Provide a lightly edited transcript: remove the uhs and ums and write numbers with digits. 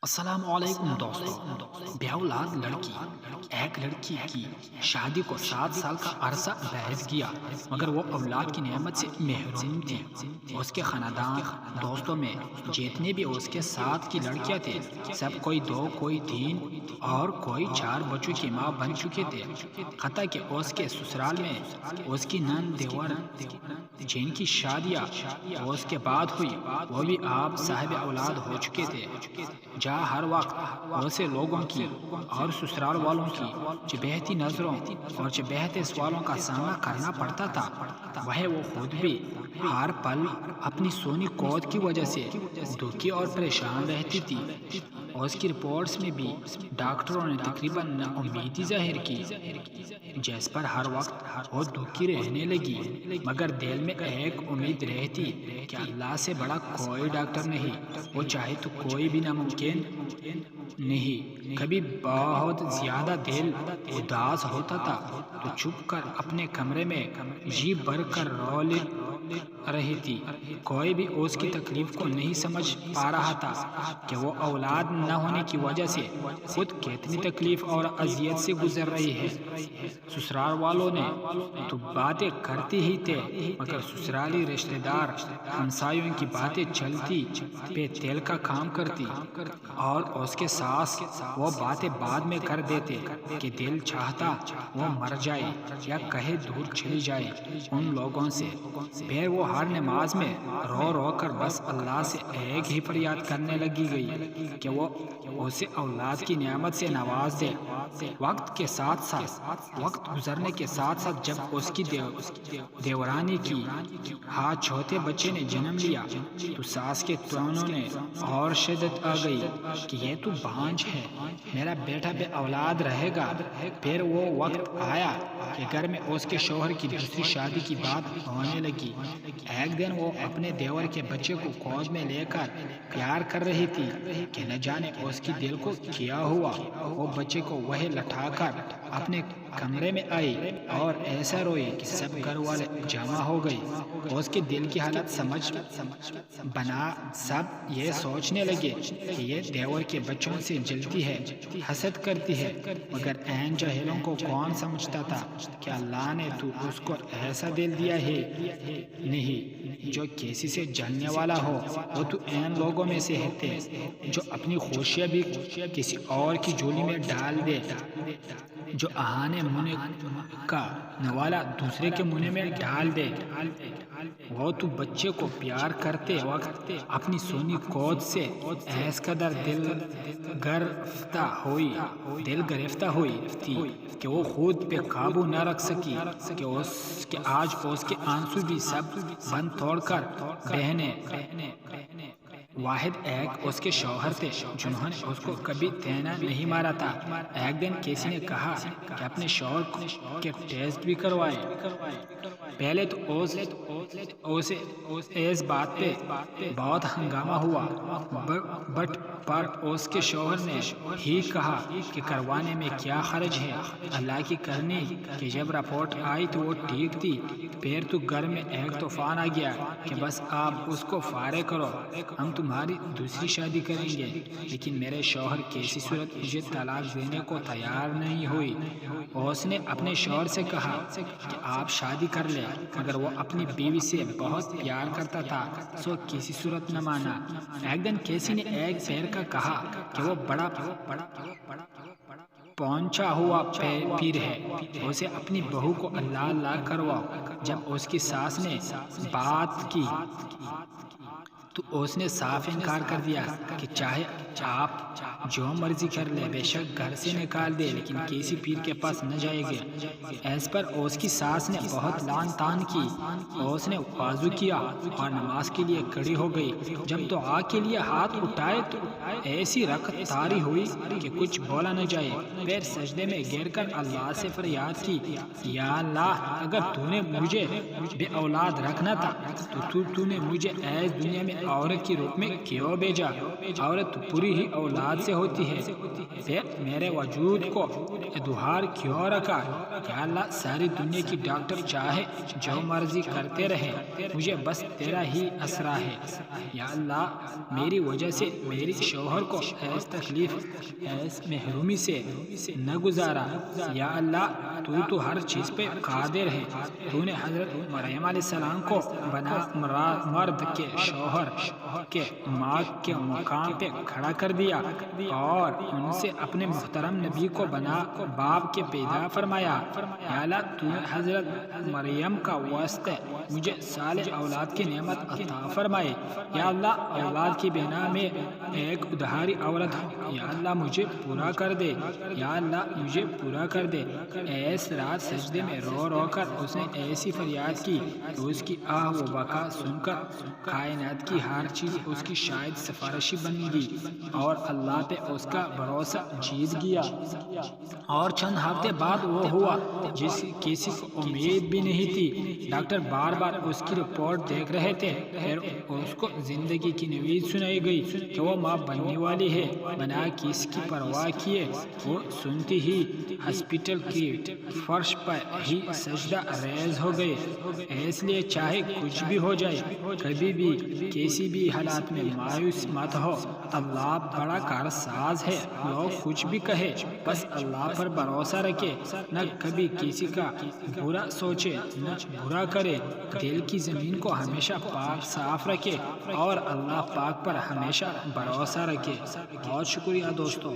السلام علیکم دوستو، بے اولاد لڑکی ایک لڑکی کی شادی کو 7 سال کا عرصہ بحث کیا مگر وہ اولاد کی نعمت سے محروم تھی۔ اس کے خاندان دوستوں میں جتنے بھی اس کے ساتھ کی لڑکیاں تھے سب کوئی 2 کوئی 3 اور کوئی 4 بچوں کی ماں بن چکے تھے، حتیٰ کہ اس کے سسرال میں اس کی نند دیور جن کی شادیاں اس کے بعد ہوئی وہ بھی آپ صاحب اولاد ہو چکے تھے، جہاں ہر وقت ایسے لوگوں کی اور سسرال والوں کی چبہتی نظروں اور چبہتے سوالوں کا سامنا کرنا پڑتا تھا، وہ خود بھی ہر پل اپنی سونی قوت کی وجہ سے دکھی اور پریشان رہتی تھی۔ اس کی رپورٹس میں بھی ڈاکٹروں نے تقریباً نا امیدی ظاہر کی، جس پر ہر وقت وہ دکھی رہنے لگی، مگر دل میں ایک امید رہتی کہ اللہ سے بڑا کوئی ڈاکٹر نہیں، وہ چاہے تو کوئی بھی ناممکن نہیں۔ کبھی بہت زیادہ دل اداس ہوتا تھا تو چھپ کر اپنے کمرے میں جی بھر کر رو رہی تھی۔ کوئی بھی اس کی تکلیف کو نہیں سمجھ پا رہا تھا کہ وہ اولاد نہ ہونے کی وجہ سے خود کتنی تکلیف اور اذیت سے گزر رہی ہے۔ سسرال والوں نے تو باتیں کرتے ہی تھے مگر سسرالی رشتہ دار ہمسایوں کی باتیں چلتی پہ تیل کا کام کرتی، اور اس کے ساس وہ باتیں بعد میں کر دیتے کہ دل چاہتا وہ مر جائے یا کہیں دور چلی جائے ان لوگوں سے۔ پھر وہ ہر نماز میں رو رو کر بس اللہ سے ایک ہی فریاد کرنے لگی گئی کہ وہ اسے اولاد کی نعمت سے نواز دے۔ وقت گزرنے کے ساتھ ساتھ جب اس کی دیورانی کی چھوٹے بچے نے جنم لیا تو ساس کے طعنوں نے اور شدت آ گئی کہ یہ تو بانجھ ہے، میرا بیٹا بے اولاد رہے گا۔ پھر وہ وقت آیا کہ گھر میں اس کے شوہر کی دوسری شادی کی بات ہونے لگی۔ ایک دن وہ اپنے دیور کے بچے کو گود میں لے کر پیار کر رہی تھی کہ نہ جانے اس کی دل کو کیا ہوا، وہ بچے کو وہی لٹا کر اپنے کمرے میں آئی اور ایسا روئی کہ سب گھر والے جمع ہو گئے۔ اس کے دل کی حالت سمجھ بنا سب یہ سوچنے لگے کہ یہ دیور کے بچوں سے جلتی ہے، حسد کرتی ہے، مگر عین جاہلوں کو کون سمجھتا تھا کہ اللہ نے تو اس کو ایسا دل دیا ہے نہیں جو کسی سے جلنے والا ہو۔ وہ تو عین لوگوں میں سے ہے جو اپنی خوشیاں بھی کسی اور کی جھولی میں ڈال دے، جو اہانے منہ کا نوالا دوسرے کے منہ میں ڈال دے۔ وہ تو بچے کو پیار کرتے وقت اپنی سونی قوت سے ایس قدر دل گرفتہ ہوئی تھی کہ وہ خود پہ قابو نہ رکھ سکی کہ آج اس کے آنسو بھی سب بند توڑ کر بہنے۔ واحد ایک اس کے شوہر تھے جنہوں نے اس کو کبھی طعنہ نہیں مارا تھا۔ ایک دن کسی نے کہا کہ اپنے شوہر کے ٹیسٹ بھی کروائے۔ پہلے تو اسے اس بات پہ بہت ہنگامہ ہوا، بٹ پر اس کے شوہر نے ہی کہا کہ کروانے میں کیا حرج ہے، اللہ کی کرنی کہ جب رپورٹ آئی تو وہ ٹھیک تھی۔ پھر تو گھر میں ایک طوفان آ گیا کہ بس آپ اس کو فارغ کرو، ہم تمہاری دوسری شادی کریں گے۔ لیکن میرے شوہر کسی صورت مجھے طلاق دینے کو تیار نہیں ہوئی۔ اس نے اپنے شوہر سے کہا کہ آپ شادی کر لیں، مگر وہ اپنی بیوی سے بہت پیار کرتا تھا سو کسی صورت نہ مانا۔ ایک دن کسی نے ایک پیر کا کہا کہ وہ بڑا پہنچا ہوا پیر ہے، اسے اپنی بہو کو اللہ کرواؤ۔ جب اس کی ساس نے بات کی تو اس نے صاف انکار کر دیا کہ چاہے آپ جو مرضی کر لیں، بے شک گھر سے نکال دے لیکن کسی پیر کے پاس نہ جائے گا۔ اس پر اس کی ساس نے بہت لعن طعن کی۔ اس نے وضو کیا اور نماز کے لیے کھڑی ہو گئی۔ جب دعا کے لیے ہاتھ اٹھائے تو ایسی رکعت طاری ہوئی کہ کچھ بولا نہ جائے۔ پھر سجدے میں گر کر اللہ سے فریاد کی، یا اللہ اگر تو نے مجھے بے اولاد رکھنا تھا تو نے مجھے ایس دنیا میں عورت کے روپ میں کیوں بھیجا؟ عورت پوری ہی اولاد سے ہوتی ہے، پھر میرے وجود کو ادھار کیوں رکھا؟ یا اللہ ساری دنیا کی ڈاکٹر چاہے جو مرضی کرتے رہے، مجھے بس تیرا ہی اسرا ہے۔ یا اللہ میری وجہ سے میری شوہر کو ایس تکلیف ایس محرومی سے نہ گزارا۔ یا اللہ تو ہر چیز پہ قادر ہے، تو نے حضرت مریم علیہ السلام کو بنا مرد کے شوہر کے ماں کے مقام پہ کھڑا کر دیا اور ان سے اپنے محترم نبی کو بنا باپ کے پیدا فرمایا۔ یا اللہ تو نے حضرت مریم کا واسطے مجھے صالح اولاد کی نعمت عطا فرمائے۔ یا اللہ اولاد کی بنا میں ایک ادھاری عورت ہوں، یا اللہ مجھے پورا کر دے، یا اللہ مجھے پورا کر دے۔ ایس رات سجدے میں رو رو کر اس نے ایسی فریاد کی کہ اس کی آہ و بکا سن کر کائنات کی ہر چیز اس کی شاید سفارشی بن گئی اور اللہ پہ اس کا بھروسہ جیت گیا۔ اور چند ہفتے بعد وہ ہوا جس کسی کو امید بھی نہیں تھی۔ ڈاکٹر بار بار اس کی رپورٹ دیکھ رہے تھے، پھر اس کو زندگی کی نوید سنائی گئی کہ وہ ماں بننے والی ہے۔ بنا کس کی پرواہ کیے وہ سنتی ہی ہسپتال کی فرش پر ہی سجدہ ریز ہو گئے۔ اس لیے چاہے کچھ بھی ہو جائے، کبھی بھی کسی بھی حالات میں مایوس مت ہو، اللہ بڑا کارساز ہے۔ لوگ کچھ بھی کہے، بس اللہ پر بھروسہ رکھے، نہ کبھی کسی کا برا سوچے نہ برا کرے، دل کی زمین کو ہمیشہ پاک صاف رکھے اور اللہ پاک پر ہمیشہ بھروسہ رکھے۔ بہت شکریہ دوستو۔